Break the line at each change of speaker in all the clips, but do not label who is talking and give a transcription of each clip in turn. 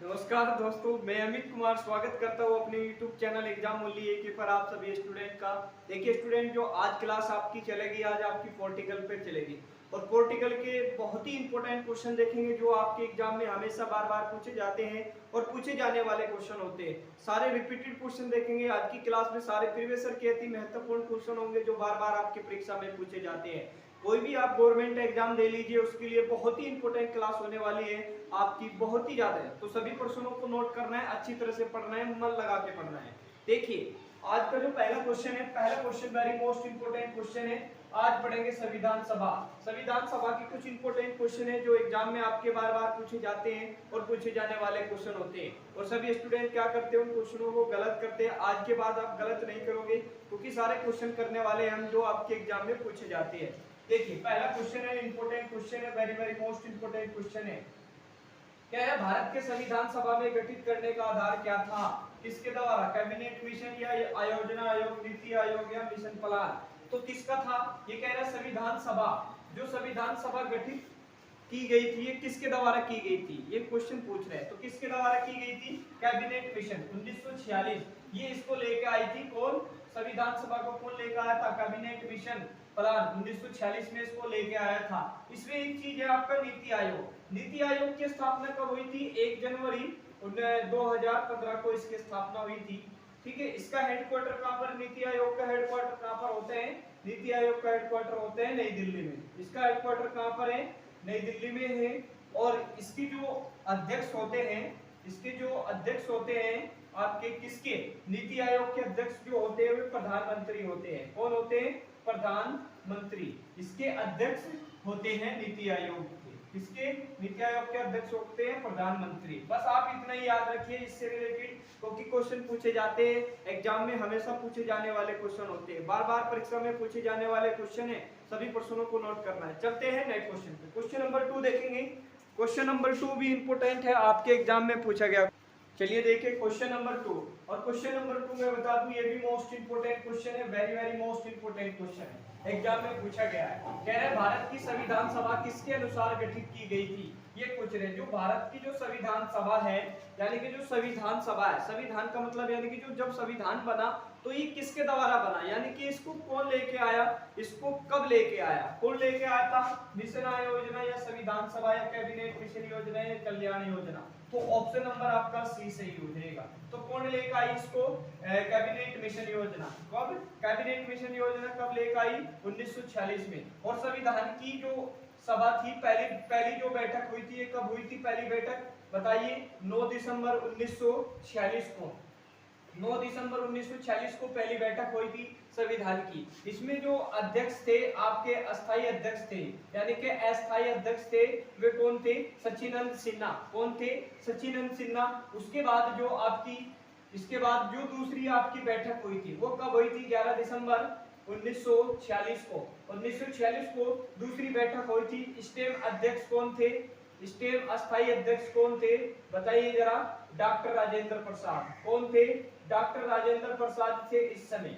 नमस्कार दोस्तों, मैं अमित कुमार स्वागत करता हूँ अपने YouTube चैनल एग्जाम ओनली एक पर आप सभी स्टूडेंट का। देखिए स्टूडेंट, जो आज क्लास आपकी चलेगी, आज आपकी पॉलिटिकल पे चलेगी और पॉलिटिकल के बहुत ही इंपॉर्टेंट क्वेश्चन देखेंगे जो आपके एग्जाम में हमेशा बार बार पूछे जाते हैं और पूछे जाने वाले क्वेश्चन होते हैं। सारे रिपीटेड क्वेश्चन देखेंगे आज की क्लास में। सारे प्रीवियस ईयर के अति महत्वपूर्ण क्वेश्चन होंगे जो बार बार आपकी परीक्षा में पूछे जाते हैं। कोई भी आप गवर्नमेंट एग्जाम दे लीजिए, उसके लिए बहुत ही इंपॉर्टेंट क्लास होने वाली है आपकी, बहुत ही ज्यादा है। तो सभी प्रश्नों को नोट करना है, अच्छी तरह से पढ़ना है, मन लगा के पढ़ना है। देखिए आज का जो पहला क्वेश्चन है, पहला question very most important question है। आज पढ़ेंगे संविधान सभा। संविधान सभा की कुछ इंपोर्टेंट क्वेश्चन है जो एग्जाम में आपके बार बार पूछे जाते हैं और पूछे जाने वाले क्वेश्चन होते हैं। और सभी स्टूडेंट क्या करते हैं, उन क्वेश्चनों को गलत करते हैं। आज के बाद आप गलत नहीं करोगे क्योंकि सारे क्वेश्चन करने वाले हम जो आपके एग्जाम में पूछे जाते हैं। देखिए पहला क्वेश्चन है, इंपोर्टेंट क्वेश्चन है, very very most important question है। क्या है, भारत के संविधान सभा में गठित करने का आधार क्या था? किसके द्वारा? कैबिनेट मिशन या आयोजना आयोग, नीति आयोग या मिशन प्लान? तो किसका था? ये कह रहा है संविधान सभा। जो संविधान सभा गठित की गई थी ये किसके द्वारा की गई थी, ये क्वेश्चन पूछ रहे हैं। तो किसके द्वारा की गई थी? Cabinet mission 1946। ये इसको लेके आई थी कौन? संविधान सभा को कौन लेकर आया था? कैबिनेट मिशन प्लान 1946 में इसको लेके आया था। इसमें एक चीज है आपका नीति आयोग। नीति आयोग की स्थापना कब हुई थी? 1 जनवरी 2015 को इसकी स्थापना हुई थी। ठीक है, इसका हेडक्वार्टर कहां पर? नीति आयोग का हेडक्वार्टर कहां पर होते हैं? नीति आयोग का हेडक्वार्टर होते हैं नई दिल्ली में। इसका हेडक्वार्टर कहां पर है? नई दिल्ली में है। और इसकी जो अध्यक्ष होते हैं, इसके जो अध्यक्ष होते हैं आपके किसके? नीति आयोग के अध्यक्ष जो होते हैं वे प्रधानमंत्री होते हैं। कौन होते हैं? प्रधानमंत्री। इसके अध्यक्ष होते हैं नीति आयोग के। किसके? नीति आयोग के अध्यक्ष होते हैं प्रधानमंत्री। बस आप इतना ही याद रखिए इससे रिलेटेड, क्योंकि क्वेश्चन पूछे जाते हैं एग्जाम में, हमेशा पूछे जाने वाले क्वेश्चन होते हैं, बार बार परीक्षा में पूछे जाने वाले क्वेश्चन है। सभी प्रश्नों को नोट करना है। चलते हैं नेक्स्ट क्वेश्चन पे। क्वेश्चन नंबर 2 देखेंगे। क्वेश्चन नंबर 2 भी इंपोर्टेंट है, आपके एग्जाम में पूछा गया। चलिए देखिए क्वेश्चन नंबर 2। और क्वेश्चन नंबर 2 में बता दूं, ये भी मोस्ट इंपोर्टेंट क्वेश्चन है, very very most important question है, एग्जाम में पूछा गया है। कह रहे हैं भारत की संविधान सभा किसके अनुसार गठित की गई थी? ये पूछ रहे हैं। जो भारत की जो संविधान सभा है, यानी कि जो संविधान सभा है, संविधान का मतलब यानी कि जो जब संविधान बना तो ये किसके द्वारा बना, यानी कि इसको कौन लेके आया, इसको कब लेके आया, कौन लेके आया था? मिशन योजना या संविधान सभा या कैबिनेट मिशन योजना या कल्याण योजना? तो ऑप्शन नंबर आपका सी सही हो जाएगा। तो कौन लेकर आई इसको? कैबिनेट मिशन योजना। कब? कैबिनेट मिशन योजना कब लेकर आई? 1946 में। और संविधान की जो सभा थी, पहली जो बैठक हुई थी, ये कब हुई थी पहली बैठक? बताइए। 9 दिसंबर 1946 को। 9 दिसंबर 1946 को पहली बैठक हुई थी संविधान की। इसमें जो अध्यक्ष थे आपके अस्थायी अध्यक्ष थे, यानी कि अस्थायी अध्यक्ष थे, वे कौन थे? सच्चिदानंद सिन्हा। कौन थे? सच्चिदानंद सिन्हा। उसके बाद जो आपकी, इसके बाद जो दूसरी आपकी बैठक हुई थी वो कब हुई थी? 11 दिसंबर 1946 को। 1946 को दूसरी बैठक हुई थी। स्टेम अध्यक्ष कौन थे? स्टेम अस्थायी अध्यक्ष कौन थे? बताइए जरा। डॉक्टर राजेंद्र प्रसाद। कौन थे? डॉक्टर राजेंद्र प्रसाद थे इस समय।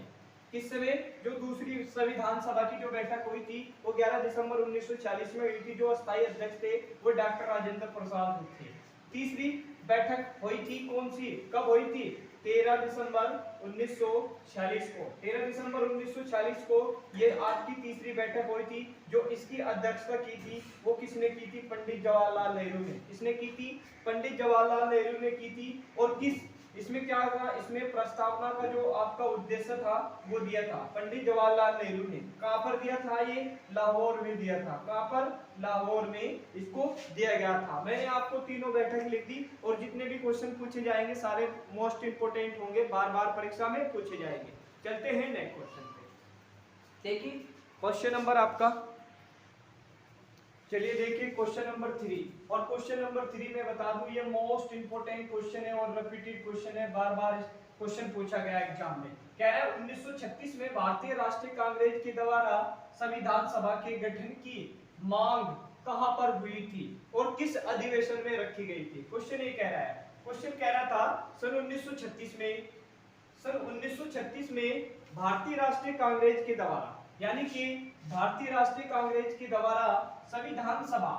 किस समय? जो दूसरी संविधान सभा की जो बैठक हुई थी वो 11 दिसंबर 1940 में हुई थी। जो अस्थायी अध्यक्ष थे वो डॉक्टर राजेंद्र प्रसाद थे। तीसरी बैठक हुई थी कौन सी, कब हुई थी? 13 दिसंबर 1946 को। 13 दिसंबर 1946 को ये आपकी तीसरी बैठक हुई थी। जो इसकी अध्यक्षता की थी वो किसने की थी? पंडित जवाहरलाल नेहरू ने। किसने की थी? पंडित जवाहरलाल नेहरू ने की थी। और किस, इसमें क्या था? इसमें प्रस्तावना का जो आपका उद्देश्य था वो दिया था पंडित जवाहरलाल नेहरू ने। कहां पर दिया था? ये लाहौर में दिया था। कहां पर? लाहौर में इसको दिया गया था। मैंने आपको तीनों बैठक लिख दी और जितने भी क्वेश्चन पूछे जाएंगे सारे मोस्ट इंपोर्टेंट होंगे, बार बार परीक्षा में पूछे जाएंगे। चलते हैं नेक्स्ट क्वेश्चन पे। देखिए क्वेश्चन नंबर आपका, चलिए देखिए क्वेश्चन नंबर 3। और क्वेश्चन नंबर 3 में बता दूं ये मोस्ट इंपोर्टेंट क्वेश्चन है और रिपीटेड क्वेश्चन है, बार बार क्वेश्चन पूछा गया एग्जाम में। कह रहा है 1936 में भारतीय राष्ट्रीय कांग्रेस के द्वारा संविधान सभा के गठन की मांग कहां पर हुई थी और किस अधिवेशन में रखी गई थी? क्वेश्चन ये कह रहा है। क्वेश्चन कह रहा था सन 1936 में, सन 1936 में भारतीय राष्ट्रीय कांग्रेस के द्वारा, यानी कि भारतीय राष्ट्रीय कांग्रेस के द्वारा संविधान सभा,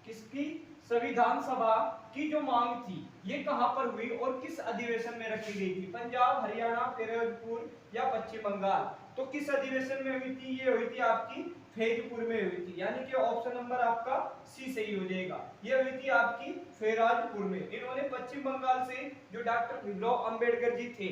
किसकी? संविधान सभा की जो मांग थी ये कहां पर हुई और किस अधिवेशन में रखी गई थी? पंजाब, हरियाणा, फिरोजपुर या पश्चिम बंगाल? तो किस अधिवेशन में हुई थी? ये हुई थी आपकी फैजपुर में हुई थी, यानी कि ऑप्शन नंबर आपका सी सही हो जाएगा। ये हुई थी आपकी फैराजपुर में। इन्होंने पश्चिम बंगाल से जो डॉक्टर भीमराव अंबेडकर जी थे,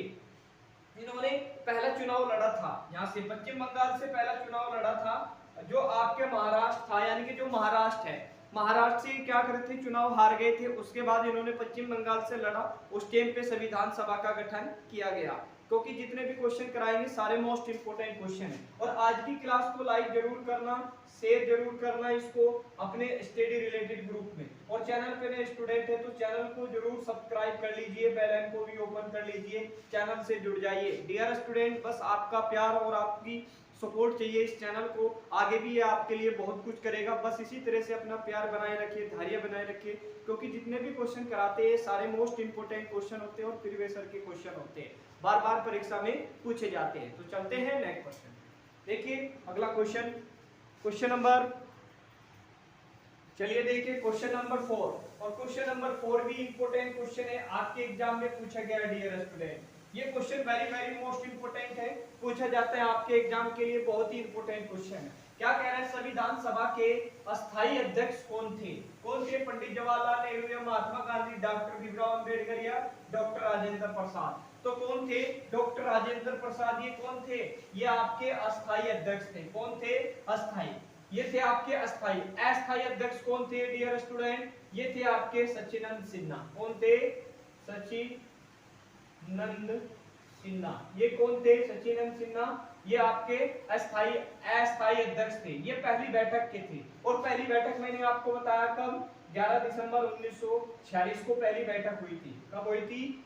इन्होंने पहला चुनाव लड़ा था। यहाँ से पश्चिम बंगाल से पहला चुनाव लड़ा था जो आपके महाराष्ट्र था, यानी कि जो महाराष्ट्र है, महाराष्ट्र से क्या करे थे, चुनाव हार गए थे। उसके बाद इन्होंने पश्चिम बंगाल से लड़ा। उस टाइम पे संविधान सभा का गठन किया गया। क्योंकि जितने भी क्वेश्चन कराएंगे सारे मोस्ट इंपोर्टेंट क्वेश्चन है। और आज की क्लास को लाइक जरूर करना, शेयर जरूर करना इसको अपने स्टडी रिलेटेड ग्रुप में। और चैनल पे नए स्टूडेंट है तो चैनल को जरूर सब्सक्राइब कर लीजिए, बेल आइकन को भी ओपन कर लीजिए, चैनल से जुड़ जाइए। डियर स्टूडेंट, बस आपका प्यार और आपकी सपोर्ट चाहिए इस चैनल को। आगे भी ये आपके लिए बहुत कुछ करेगा। बस इसी तरह से अपना प्यार बनाए रखिए, धैर्य बनाए रखिए, क्योंकि जितने भी क्वेश्चन कराते हैं सारे मोस्ट इंपोर्टेंट क्वेश्चन होते हैं और प्रीवियस ईयर के क्वेश्चन होते हैं, बार बार परीक्षा में पूछे जाते हैं। तो चलते हैं नेक्स्ट क्वेश्चन। देखिए अगला क्वेश्चन, क्वेश्चन नंबर, चलिए देखिए क्वेश्चन नंबर 4। और क्वेश्चन नंबर 4 भी इंपोर्टेंट क्वेश्चन है, आपके एग्जाम में पूछा गया डियर स्टूडेंट। ये question very very most important है, पूछा जाता है आपके एग्जाम के लिए, बहुत ही इंपोर्टेंट क्वेश्चन है। क्या कह रहे हैं, संविधान सभा के अस्थायी अध्यक्ष कौन थे? कौन थे? पंडित जवाहरलाल नेहरू या महात्मा गांधी, डॉक्टर भीमराव अंबेडकर या डॉक्टर राजेंद्र प्रसाद? तो कौन थे? डॉक्टर राजेंद्र प्रसाद। ये कौन थे? ये आपके अस्थायी अध्यक्ष थे। कौन थे? अस्थायी। ये थे आपके अस्थायी। अस्थायी अध्यक्ष कौन थे डियर स्टूडेंट? ये थे आपके सच्चिदानंद सिन्हा। कौन थे? सच्चिदानंद सिन्हा। ये कौन थे? सच्चिदानंद सिन्हा। ये आपके अस्थायी अध्यक्ष थे। ये पहली बैठक के थे। और पहली बैठक मैंने आपको बताया कब? 11 दिसंबर 1946 को पहली बैठक हुई थी। कब हुई थी?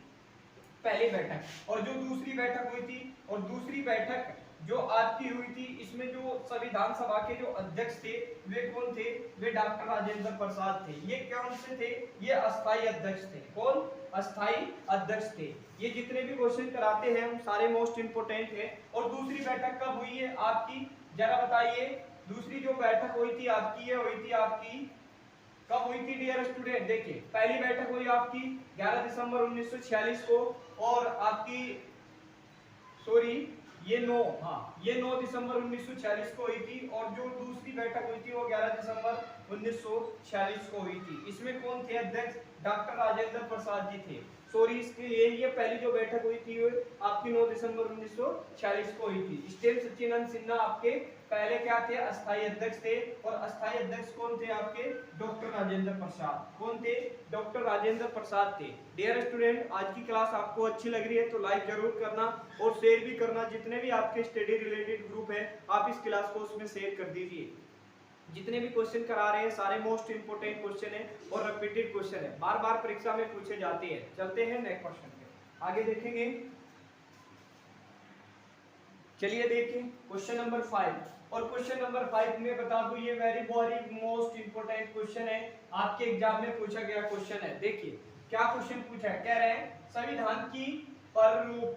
पहली बैठक। और जो दूसरी बैठक हुई थी, और दूसरी बैठक जो आपकी हुई थी, इसमें जो संविधान सभा के जो अध्यक्ष थे वे कौन थे? वे डॉक्टर राजेंद्र प्रसाद थे। ये कौन से थे? ये अस्थायी अध्यक्ष थे। कौन? अस्थायी अध्यक्ष थे। ये जितने भी क्वेश्चन कराते हैं हम सारे मोस्ट इंपोर्टेंट है। और दूसरी बैठक कब हुई है आपकी, जरा बताइए। दूसरी जो बैठक हुई थी आपकी, ये हुई थी आपकी, कब हुई थी डियर स्टूडेंट? देखिए पहली बैठक हुई आपकी 11 दिसंबर 1946 को, और आपकी सॉरी ये 9 दिसंबर 1946 को हुई थी। और जो दूसरी बैठक हुई थी वो 11 दिसंबर 1946 को हुई थी। इसमें कौन थे अध्यक्ष? डॉक्टर राजेंद्र प्रसाद जी थे। सॉरी, इसके ये पहली जो बैठक हुई थी आपकी 9 दिसंबर 1946 को हुई थी। स्टेम सच्चिदानंद सिन्हा आपके पहले क्या थे? अस्थायी अध्यक्ष थे। और अस्थायी अध्यक्ष कौन थे आपके? डॉक्टर राजेंद्र प्रसाद। कौन थे? डॉक्टर राजेंद्र प्रसाद थे। डियर स्टूडेंट, आज की क्लास आपको अच्छी लग रही है तो लाइक जरूर करना और शेयर भी करना। जितने भी आपके स्टडी रिलेटेड ग्रुप है आप इस क्लास को उसमें शेयर कर दीजिए। जितने भी क्वेश्चन करा रहे हैं सारे मोस्ट इंपोर्टेंट क्वेश्चन है और रिपीटेड क्वेश्चन है, बार बार परीक्षा में पूछे जाते हैं। चलते हैं नेक्स्ट क्वेश्चन पे, आगे देखेंगे। चलिए देखिए क्वेश्चन नंबर 5। और क्वेश्चन नंबर 5 में बता दूं ये very very most important question है, आपके एग्जाम में पूछा गया क्वेश्चन है। देखिए क्या क्वेश्चन पूछा है, कह रहे हैं संविधान की प्रारूप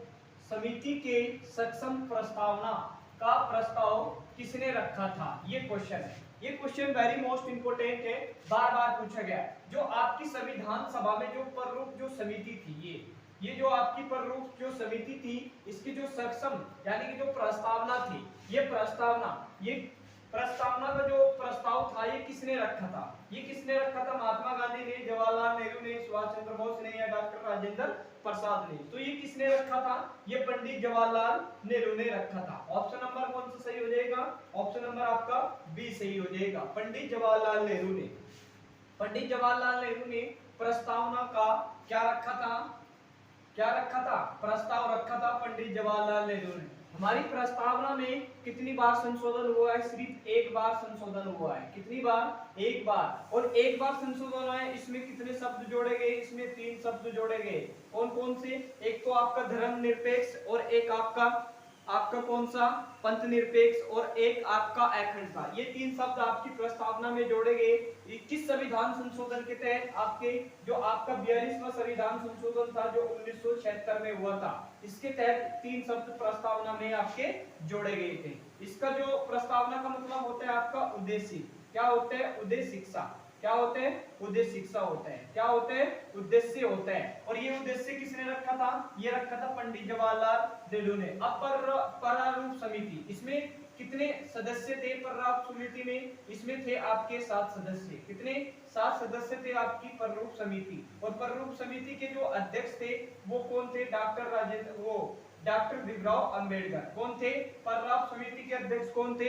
समिति के सक्षम प्रस्तावना का प्रस्ताव किसने रखा था? ये क्वेश्चन है। ये क्वेश्चन वेरी मोस्ट इंपोर्टेंट है, बार बार पूछा गया है। जो आपकी संविधान सभा में जो प्रारूप जो समिति थी, ये जो आपकी प्रारूप जो समिति थी, इसकी जो सक्षम यानी कि जो प्रस्तावना थी, ये प्रस्तावना का जो प्रस्ताव था ये किसने रखा था? ये किसने रखा था? महात्मा गांधी ने, जवाहरलाल नेहरू ने, सुभाष चंद्र बोस ने या डॉक्टर राजेंद्र प्रसाद ने? तो ये किसने रखा था? ये पंडित जवाहरलाल नेहरू ने रखा था। ऑप्शन नंबर कौन सा सही हो जाएगा? ऑप्शन नंबर आपका बी सही हो जाएगा, पंडित जवाहरलाल नेहरू ने। पंडित जवाहरलाल नेहरू ने प्रस्तावना का क्या रखा था? क्या रखा था? प्रस्ताव रखा था पंडित जवाहरलाल नेहरू ने। हमारी प्रस्तावना में कितनी बार संशोधन हुआ है? सिर्फ एक बार संशोधन हुआ है। कितनी बार? एक बार। और एक बार संशोधन हुआ है, इसमें कितने शब्द जोड़े गए? इसमें 3 शब्द जोड़े गए। कौन कौन से? एक तो आपका धर्मनिरपेक्ष, और एक आपका कौन सा? पंथ निरपेक्ष, और एक आपका अखंडता। ये 3 शब्द आपकी प्रस्तावना में जोड़े गए। किस संविधान संशोधन के तहत? आपके जो आपका 42वां संविधान संशोधन था जो 1976 में हुआ था, इसके तहत 3 शब्द प्रस्तावना में आपके जोड़े गए थे। इसका जो प्रस्तावना का मतलब होता है आपका उद्देश्य। क्या होता है? उद्देश्य शिक्षा। क्या होते हैं? उद्देश्य शिक्षा होता है। क्या होते हैं? उद्देश्य होता है। और ये उद्देश्य किसने रखा था? ये रखा था पंडित जवाहरलाल नेहरू ने। अब प्रारूप समिति, इसमें कितने सदस्य थे प्रारूप समिति में? इसमें थे आपके 7 सदस्य। कितने? 7 सदस्य थे आपकी प्रारूप समिति। और प्रारूप समिति के जो अध्यक्ष थे वो कौन थे? डॉक्टर भीमराव अंबेडकर। कौन थे? प्रारूप समिति के अध्यक्ष कौन थे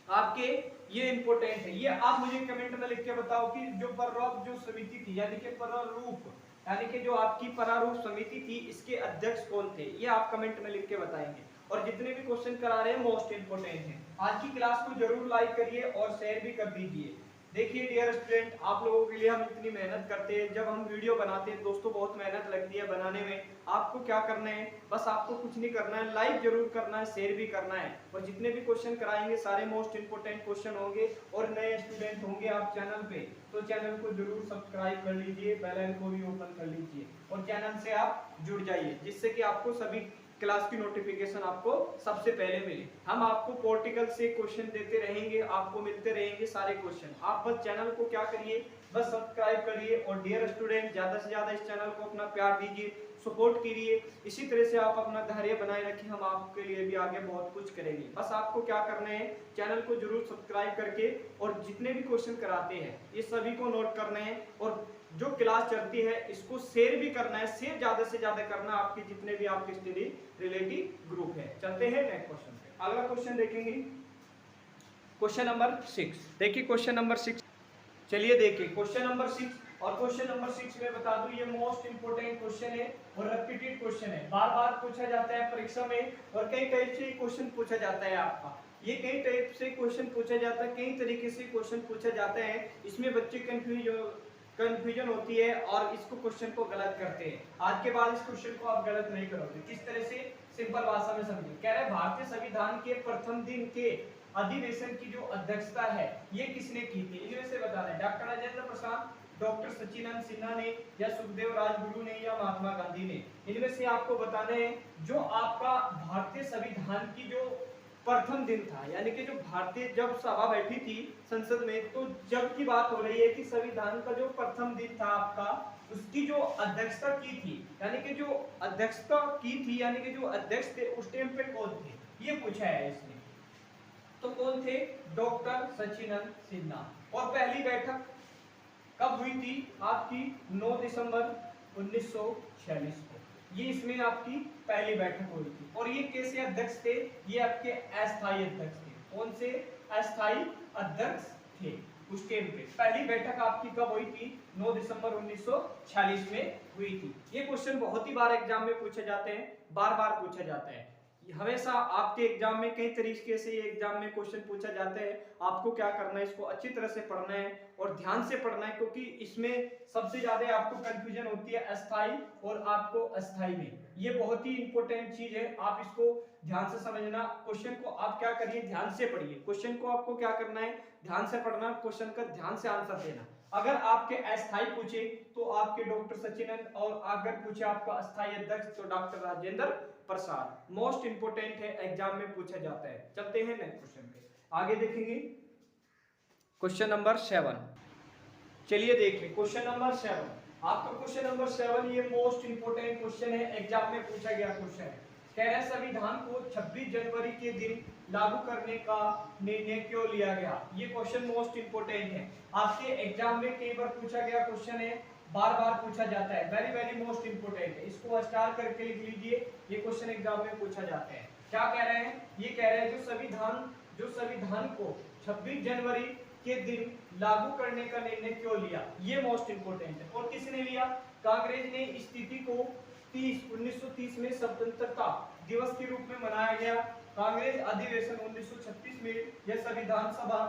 आपके? ये इंपॉर्टेंट है, ये आप मुझे कमेंट में लिख के बताओ कि जो प्रारूप जो समिति थी यानी कि प्रारूप यानी कि जो आपकी प्रारूप समिति थी इसके अध्यक्ष कौन थे? ये आप कमेंट में लिख के बताएंगे। और जितने भी क्वेश्चन करा रहे हैं मोस्ट इंपोर्टेंट है। आज की क्लास को जरूर लाइक करिए और शेयर भी कर दीजिए। देखिए डियर स्टूडेंट, आप लोगों के लिए हम इतनी मेहनत करते हैं, जब हम वीडियो बनाते हैं दोस्तों बहुत मेहनत लगती है बनाने में। आपको क्या करना है? बस आपको कुछ नहीं करना है, लाइक जरूर करना है, शेयर भी करना है। और जितने भी क्वेश्चन कराएंगे सारे मोस्ट इंपोर्टेंट क्वेश्चन होंगे। और नए स्टूडेंट होंगे आप चैनल पे तो चैनल को जरूर सब्सक्राइब कर लीजिए, बेल आइकन को भी ओपन कर लीजिए और चैनल से आप जुड़ जाइए, जिससे कि आपको सभी क्लास की नोटिफिकेशन आपको सबसे पहले मिले। हम आपको पॉलिटिकल से क्वेश्चन देते रहेंगे, आपको मिलते रहेंगे सारे क्वेश्चन। आप बस चैनल को क्या करिए? बस सब्सक्राइब करिए। और डियर स्टूडेंट, ज्यादा से ज्यादा इस चैनल को अपना प्यार दीजिए, सपोर्ट कीजिए। इसी तरह से आप अपना धैर्य बनाए रखिए, हम आपके लिए भी आगे बहुत कुछ करेंगे। बस आपको क्या करना है? चैनल को जरूर सब्सक्राइब करके और जितने भी क्वेश्चन कराते हैं ये सभी को नोट करना है। और जो क्लास चलती है इसको शेयर भी करना है, शेयर ज्यादा से ज्यादा करना आपके जितने भी आपके स्टडी रिलेटिव ग्रुप है। चलते हैं नेक्स्ट क्वेश्चन पे। अगला क्वेश्चन देखेंगे क्वेश्चन नंबर 6। देखिए क्वेश्चन नंबर 6, चलिए देखिए क्वेश्चन नंबर 6। और क्वेश्चन नंबर 6 में बता दूं ये मोस्ट इंपोर्टेंट क्वेश्चन है और रिपीटेड क्वेश्चन है, बार बार पूछा जाता है परीक्षा में। और कई टाइप से क्वेश्चन पूछा जाता है आपका, ये कई टाइप से क्वेश्चन पूछा जाता है, कई तरीके से क्वेश्चन पूछा जाता है। इसमें बच्चे कंफ्यूजन होती है और इसको क्वेश्चन को गलत करते हैं। आज के बाद इस क्वेश्चन को आप गलत नहीं करोगे। किस तरह से? सिंपल भाषा में समझिए। कह रहे भारतीय संविधान के प्रथम दिन के अधिवेशन की जो अध्यक्षता है ये किसने की थी? इनमें से बताना है। डॉक्टर राजेंद्र प्रसाद, डॉक्टर सच्चिदानंद सिन्हा ने, या सुखदेव राजगुरु ने, या महात्मा गांधी ने। इनमें से आपको बताना है जो आपका भारतीय संविधान की जो प्रथम दिन था, यानी कि जो भारतीय जब सभा बैठी थी संसद में, तो जब की बात हो रही है कि संविधान का जो प्रथम दिन था आपका, उसकी जो अध्यक्षता की थी, यानी कि जो अध्यक्षता की थी यानी कि जो अध्यक्ष थे उस टाइम पे कौन थे, ये पूछा है इसने। तो कौन थे? डॉक्टर सच्चिदानंद सिन्हा। और पहली बैठक कब हुई थी आपकी? 9 दिसंबर 1946 को ये इसमें आपकी पहली बैठक हुई थी। और ये कैसे अध्यक्ष थे? ये आपके अस्थायी अध्यक्ष थे। कौन से? अस्थायी अध्यक्ष थे। उस टाइम पे पहली बैठक आपकी कब हुई थी? 9 दिसंबर 1946 में हुई थी। ये क्वेश्चन बहुत ही बार एग्जाम में पूछे जाते हैं, बार बार पूछा जाता है। हमेशा आपके एग्जाम में कई तरीके से ये एग्जाम में क्वेश्चन पूछा जाता है। आपको क्या करना है? इसको अच्छी तरह से पढ़ना है और ध्यान से पढ़ना है, क्योंकि इसमें सबसे ज्यादा आपको कंफ्यूजन होती है अस्थाई और आपको अस्थाई में। ये बहुत ही इंपॉर्टेंट चीज है, आप इसको ध्यान से समझना। क्वेश्चन को आप क्या करिए? ध्यान से पढ़िए। क्वेश्चन को आपको क्या करना है? ध्यान से पढ़ना, क्वेश्चन का ध्यान से आंसर देना। अगर आपके अस्थाई पूछे तो आपके डॉक्टर सच्चिदानंद, और अगर पूछे आपका अस्थाई अध्यक्ष तो doctor Rajendra Prasad. Most important है, एग्जाम में पूछा जाता है। चलते हैं नेक्स्ट क्वेश्चन पे, आगे देखेंगे क्वेश्चन नंबर 7। चलिए देखिए क्वेश्चन नंबर 7। आपका क्वेश्चन नंबर 7 ये मोस्ट इंपोर्टेंट क्वेश्चन है, एग्जाम में पूछा गया क्वेश्चन है। कह रहे हैं संविधान को 26 जनवरी के दिन लागू करने का निर्णय क्यों लिया गया? ये क्वेश्चन मोस्ट इंपोर्टेंट है, आपके एग्जाम में कई बार पूछा गया क्वेश्चन है, बार बार पूछा जाता है। वेरी वेरी मोस्ट इंपोर्टेंट है, इसको स्टार करके लिख लीजिए। ये क्वेश्चन एग्जाम में पूछा जाता है। क्या कह रहे हैं? ये कह रहे हैं जो संविधान को 26 जनवरी के दिन लागू करने का निर्णय क्यों लिया, ये मोस्ट इंपोर्टेंट है। और किसने लिया? कांग्रेस ने स्थिति को 1930 में स्वतंत्रता दिवस के रूप में मनाया गया। कांग्रेस अधिवेशन 1936 में, यह संविधान सभा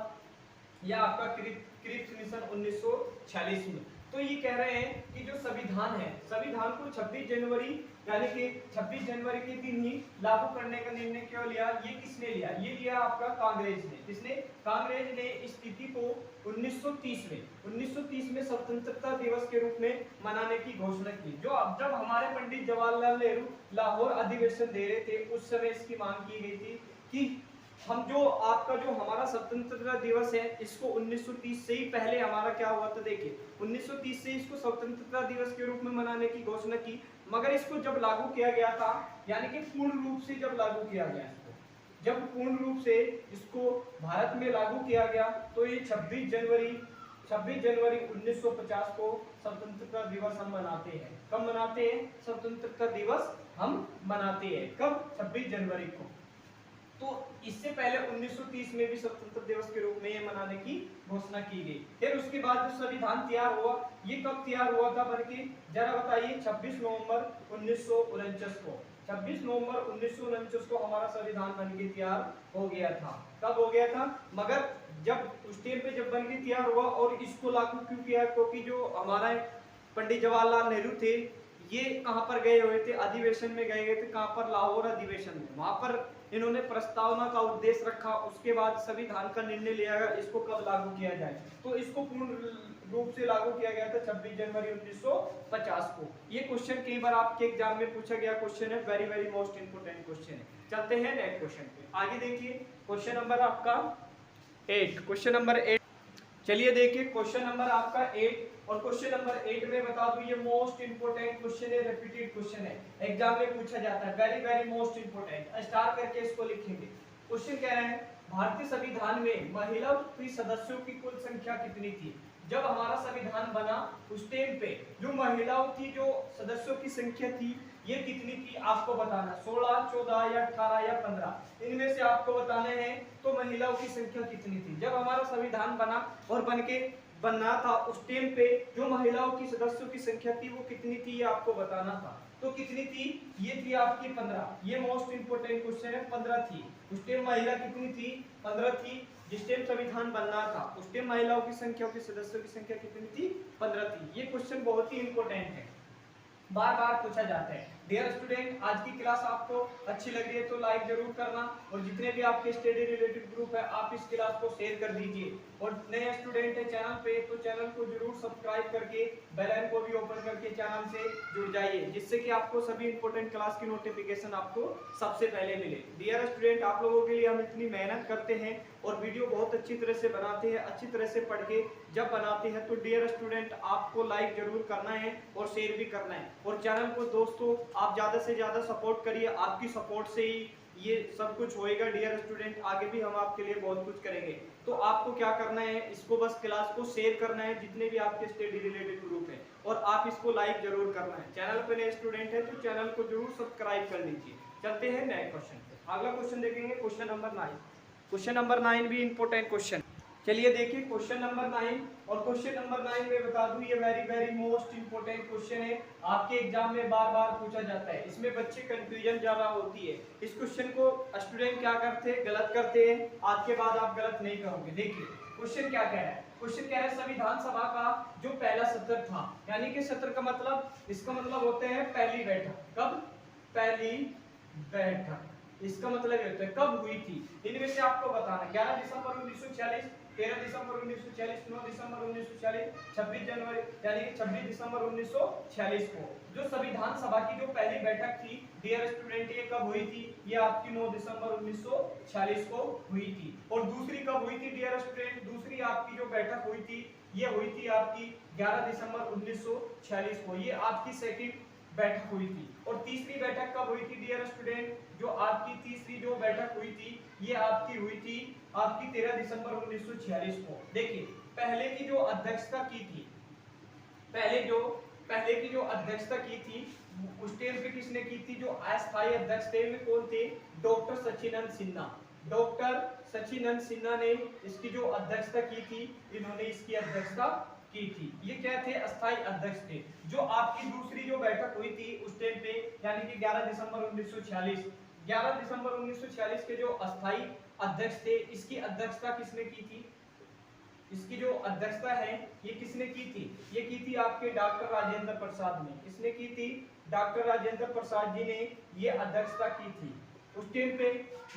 या आपका क्रिप्स मिशन 1946 में। तो ये कह रहे हैं कि जो संविधान है, संविधान को 26 जनवरी यानी कि 26 जनवरी के दिन ही लागू करने का निर्णय क्यों लिया? ये किसने लिया? ये लिया आपका कांग्रेस ने। किसने? कांग्रेस ने स्थिति को 1930 में स्वतंत्रता दिवस के रूप में मनाने की घोषणा की। जब हमारे पंडित जवाहरलाल नेहरू लाहौर अधिवेशन दे रहे थे उस समय इसकी मांग की गई थी कि हम जो आपका जो हमारा स्वतंत्रता दिवस है इसको 1930 से ही पहले हमारा क्या हुआ था, देखिए 1930 से इसको स्वतंत्रता दिवस के रूप में मनाने की घोषणा की, मगर इसको जब लागू किया गया था, यानी कि पूर्ण रूप से जब लागू किया गया इसको, जब पूर्ण रूप से इसको भारत में लागू किया गया तो ये 26 जनवरी 1950 को स्वतंत्रता दिवस हम मनाते हैं। कब मनाते हैं? स्वतंत्रता दिवस हम मनाते हैं कब? 26 जनवरी को। तो इससे पहले 1930 में भी स्वतंत्रता दिवस के रूप में ये मनाने की घोषणा की गई। फिर उसके बाद जो संविधान तैयार हुआ, ये कब तैयार हुआ था बल्कि जरा बताइए? 26 नवंबर 1949 को। 26 नवंबर 1949 को हमारा संविधान बन के तैयार हो गया था। कब हो गया था? मगर जब उस टाइम पे जब बन के तैयार हुआ और इसको लागू क्यों किया? क्योंकि जो हमारा पंडित जवाहरलाल नेहरू थे, ये कहां पर गए हुए थे? अधिवेशन में गए थे। कहां पर? लाहौर अधिवेशन में। वहां पर इन्होंने प्रस्तावना का उद्देश्य रखा, उसके बाद संविधान का निर्णय लिया गया इसको कब लागू किया जाए। तो इसको पूर्ण रूप से लागू किया गया था 26 जनवरी 1950 को। ये क्वेश्चन कई बार आपके एग्जाम में पूछा गया क्वेश्चन है, very very most important question है। चलते हैं नेक्स्ट क्वेश्चन पे। आगे देखिए क्वेश्चन नंबर आपका 8, क्वेश्चन नंबर 8। चलिए देखिए क्वेश्चन नंबर आपका 8, और क्वेश्चन नंबर 8 में बता दूं ये मोस्ट इंपोर्टेंट क्वेश्चन है, रिपीटेड क्वेश्चन है, एग्जाम में पूछा जाता है, very very most important. Star करके इसको लिखेंगे। क्वेश्चन कह रहे हैं भारतीय संविधान में महिला की सदस्यों की कुल संख्या कितनी थी? जब हमारा संविधान बना उस टाइम पे जो महिलाओं की जो सदस्यों की संख्या थी ये कितनी थी आपको बताना। 16, 14 या 18 या 15 इनमें से आपको बताने हैं। तो महिलाओं की संख्या कितनी थी जब हमारा संविधान बना और बनना था उस टाइम पे जो महिलाओं की सदस्यों की संख्या थी वो कितनी थी ये आपको बताना था। तो कितनी थी? ये थी आपकी 15। ये मोस्ट इंपोर्टेंट क्वेश्चन है। 15 थी उस टाइम। महिला कितनी थी? 15 थी। जिस टाइम संविधान बनना था उस टाइम महिलाओं की संख्या की सदस्यों की संख्या कितनी थी? 15 थी। ये क्वेश्चन बहुत ही इंपॉर्टेंट है, बार बार पूछा जाता है। डियर स्टूडेंट, आज की क्लास आपको अच्छी लग रही है तो लाइक जरूर करना, और जितने भी आपके स्टडी रिलेटेड ग्रुप है आप इस क्लास को शेयर कर दीजिए। और नए स्टूडेंट है चैनल पे तो चैनल को जरूर सब्सक्राइब करके बेल आइकन को भी ओपन करके चैनल से जुड़ जाइए, जिससे कि आपको सभी इंपॉर्टेंट क्लास की नोटिफिकेशन आपको सबसे पहले मिले। डियर स्टूडेंट, आप लोगों के लिए हम इतनी मेहनत करते हैं और वीडियो बहुत अच्छी तरह से बनाते हैं, अच्छी तरह से पढ़ के जब बनाते हैं तो डियर स्टूडेंट आपको लाइक जरूर करना है और शेयर भी करना है। और चैनल को दोस्तों आप ज्यादा से ज्यादा सपोर्ट करिए, आपकी सपोर्ट से ही ये सब कुछ होएगा। डियर स्टूडेंट, आगे भी हम आपके लिए बहुत कुछ करेंगे। तो आपको क्या करना है, इसको बस क्लास को शेयर करना है जितने भी आपके स्टडी रिलेटेड ग्रुप है, और आप इसको लाइक जरूर करना है। चैनल पे नए स्टूडेंट है तो चैनल को जरूर सब्सक्राइब कर लीजिए। चलते हैं नेक्स्ट क्वेश्चन पे। अगला क्वेश्चन देखेंगे क्वेश्चन नंबर 9। क्वेश्चन नंबर 9 भी इंपॉर्टेंट क्वेश्चन। चलिए देखिए क्वेश्चन नंबर 9, और क्वेश्चन नंबर 9 में बता दूं ये very very most important question है, आपके एग्जाम में बार बार पूछा जाता है। इसमें बच्चे कंफ्यूजन ज्यादा होती है। इस क्वेश्चन को स्टूडेंट क्या करते हैं? गलत करते हैं। आज के बाद आप गलत नहीं करोगे। देखिए क्वेश्चन क्या कह रहा है। क्वेश्चन कह रहा है संविधान सभा का जो पहला सत्र था, यानी कि सत्र का मतलब, इसका मतलब होते हैं पहली बैठक। कब? पहली बैठक। इसका मतलब ये होता है कब हुई थी। इनमें से आपको बताना 11 दिसंबर 1946, 13 दिसंबर 1946, 9 दिसंबर 1946, 26 जनवरी यानी कि 26 दिसंबर 1946 को जो संविधान सभा की जो पहली बैठक थी डियर स्टूडेंट ये कब हुई थी? ये आपकी 9 दिसंबर 1946 को हुई थी। और दूसरी कब हुई थी डियर स्टूडेंट? दूसरी आपकी जो बैठक हुई थी ये हुई थी आपकी 11 दिसंबर 1946 को। ये आपकी सेकंड बैठक हुई थी। और तीसरी बैठक कब हुई थी डियर स्टूडेंट? जो आपकी तीसरी जो बैठक हुई थी ये आपकी हुई थी आपकी 13 दिसंबर 1946 को। देखिए पहले की जो अध्यक्षता की थी, पहले की जो अध्यक्षता की थी उस टाइम पे किसने की थी? जो अस्थायी अध्यक्ष थे वे कौन थे? डॉक्टर सच्चिदानंद सिन्हा। डॉक्टर सच्चिदानंद सिन्हा ने इसकी जो अध्यक्षता की थी, इन्होंने इसकी अध्यक्षता की थी। ये क्या थे? अस्थायी अध्यक्ष थे। जो आपकी दूसरी जो बैठक हुई थी उस टाइम पे यानी कि 11 दिसंबर 1946, 11 दिसंबर 1946 के जो अस्थायी अध्यक्ष थे इसकी अध्यक्षता किसने की थी? इसकी जो अध्यक्षता है ये किसने की थी? ये की थी आपके डॉक्टर राजेंद्र प्रसाद ने। किसने की थी? डॉक्टर राजेंद्र प्रसाद जी ने ये अध्यक्षता की थी। उस टाइम पे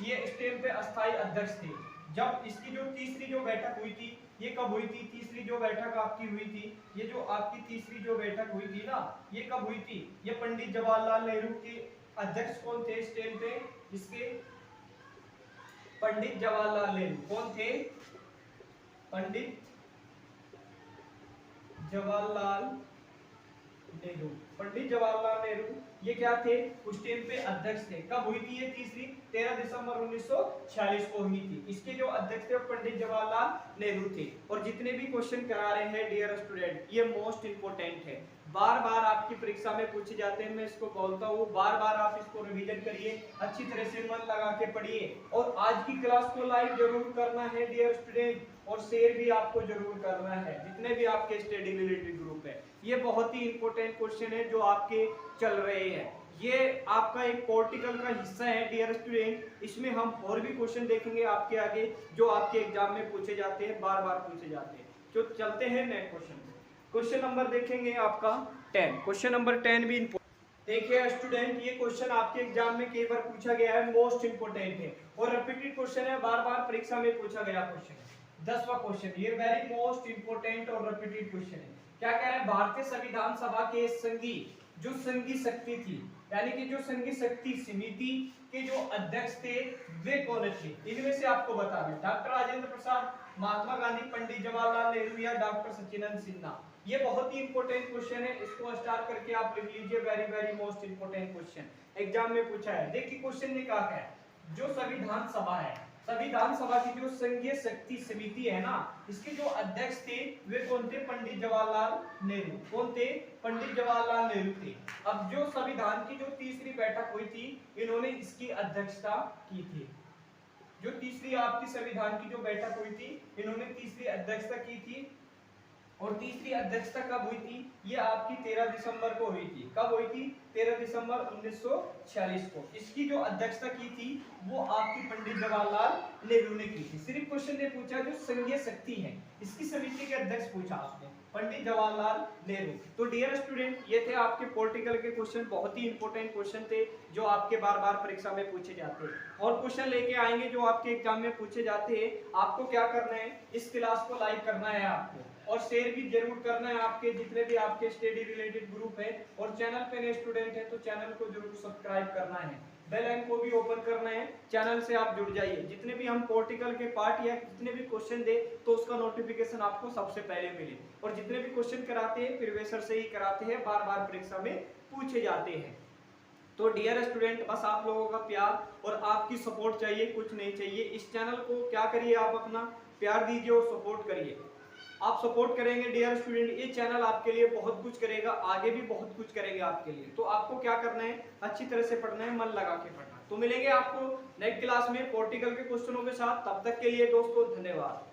ये इस टाइम पे अस्थायी अध्यक्ष थे। जब इसकी जो तीसरी जो बैठक हुई थी ये कब हुई थी? तीसरी जो बैठक आपकी हुई थी, ये जो आपकी तीसरी जो बैठक हुई थी ना, ये कब हुई थी? ये पंडित जवाहरलाल नेहरू के अध्यक्ष कौन थे इस टाइम पे? इसके पंडित जवाहरलाल नेहरू। कौन थे? पंडित जवाहरलाल नेहरू। पंडित जवाहरलाल नेहरू ये क्या थे? उस टाइम पे अध्यक्ष थे। कब हुई थी ये तीसरी? 13 दिसंबर 1946 को हुई थी। इसके जो अध्यक्ष थे पंडित जवाहरलाल नेहरू थे। और जितने भी क्वेश्चन करा रहे हैं डियर स्टूडेंट, ये मोस्ट इंपोर्टेंट है, बार बार आपकी परीक्षा में पूछे जाते हैं। मैं इसको बोलता हूँ, बार बार आप इसको रिवीजन करिए, अच्छी तरह से मन लगा के पढ़िए। और आज की क्लास को लाइक जरूर करना है डियर स्टूडेंट, और शेयर भी आपको जरूर करना है जितने भी आपके स्टडी रिलेटेड ग्रुप है। ये बहुत ही इंपॉर्टेंट क्वेश्चन है जो आपके चल रहे हैं। ये आपका एक पॉलिटिकल का हिस्सा है डियर स्टूडेंट। इसमें हम और भी क्वेश्चन देखेंगे आपके आगे जो आपके एग्जाम में पूछे जाते हैं, बार बार पूछे जाते हैं। तो चलते हैं नेक्स्ट क्वेश्चन। क्वेश्चन नंबर देखेंगे आपका 10। क्वेश्चन नंबर 10 भी देखिए स्टूडेंट, ये क्वेश्चन आपके एग्जाम में कई बार पूछा गया है, मोस्ट इंपोर्टेंट है और रिपीटेड क्वेश्चन है, बार बार परीक्षा में पूछा गया क्वेश्चन है। 10वां क्वेश्चन, ये वेरी मोस्ट इंपोर्टेंट और रिपीटेड क्वेश्चन है। क्या कह रहा है? भारतीय संविधान सभा के जो संघीय शक्ति थी, यानी कि जो संघीय शक्ति समिति के जो अध्यक्ष थे वे कौन थे? इनमें से आपको बताना, डॉक्टर राजेंद्र प्रसाद, महात्मा गांधी, पंडित जवाहरलाल नेहरू या डॉक्टर सचिदानंद सिन्हा। ये बहुत ही इंपॉर्टेंट क्वेश्चन है, इसको स्टार करके आप लिख लीजिए। Very very most important question exam में पूछा है। देखिए क्वेश्चन ने कहा है, जो संविधान सभा है, संविधान सभा की जो संघीय शक्ति समिति है ना, इसके जो अध्यक्ष थे वे कौन थे? पंडित जवाहरलाल नेहरू। कौन थे? पंडित जवाहरलाल नेहरू थे। अब जो संविधान की जो तीसरी बैठक हुई थी, इन्होंने इसकी अध्यक्षता की थी। जो तीसरी आपकी संविधान की जो बैठक हुई थी, इन्होंने तीसरी अध्यक्षता की थी। और तीसरी अध्यक्षता कब हुई थी? ये आपकी 13 दिसंबर को हुई थी। कब हुई थी? 13 दिसंबर 1946 को। इसकी जो अध्यक्षता की थी वो आपकी पंडित जवाहरलाल नेहरू ने की थी। सिर्फ क्वेश्चन ने पूछा जो संघीय शक्ति है इसकी समिति के अध्यक्ष पूछा आपने, पंडित जवाहरलाल नेहरू। तो डियर स्टूडेंट, ये थे आपके पॉलिटिकल के क्वेश्चन, बहुत ही इंपॉर्टेंट क्वेश्चन थे जो आपके बार बार परीक्षा में पूछे जाते हैं। और क्वेश्चन लेके आएंगे जो आपके एग्जाम में पूछे जाते हैं। आपको क्या करना है? इस क्लास को लाइक करना है आपको, और शेयर भी जरूर करना है आपके जितने भी आपके स्टडी रिलेटेड ग्रुप है। और चैनल पे नए स्टूडेंट है तो चैनल को जरूर सब्सक्राइब करना है, बेल आइकन को भी ओपन करना है, चैनल से आप जुड़ जाइए। जितने भी हम पॉलिटिकल के पार्ट या जितने भी क्वेश्चन दे तो उसका नोटिफिकेशन आपको सबसे पहले मिले। और जितने भी क्वेश्चन कराते हैं प्रीवियस से ही कराते हैं, बार बार परीक्षा में पूछे जाते हैं। तो डियर स्टूडेंट, बस आप लोगों का प्यार और आपकी सपोर्ट चाहिए, कुछ नहीं चाहिए। इस चैनल को क्या करिए, आप अपना प्यार दीजिए और सपोर्ट करिए। आप सपोर्ट करेंगे डियर स्टूडेंट, ये चैनल आपके लिए बहुत कुछ करेगा, आगे भी बहुत कुछ करेगा आपके लिए। तो आपको क्या करना है? अच्छी तरह से पढ़ना है, मन लगा के पढ़ना। तो मिलेंगे आपको नेक्स्ट क्लास में पॉलिटिकल के क्वेश्चनों के साथ। तब तक के लिए दोस्तों धन्यवाद।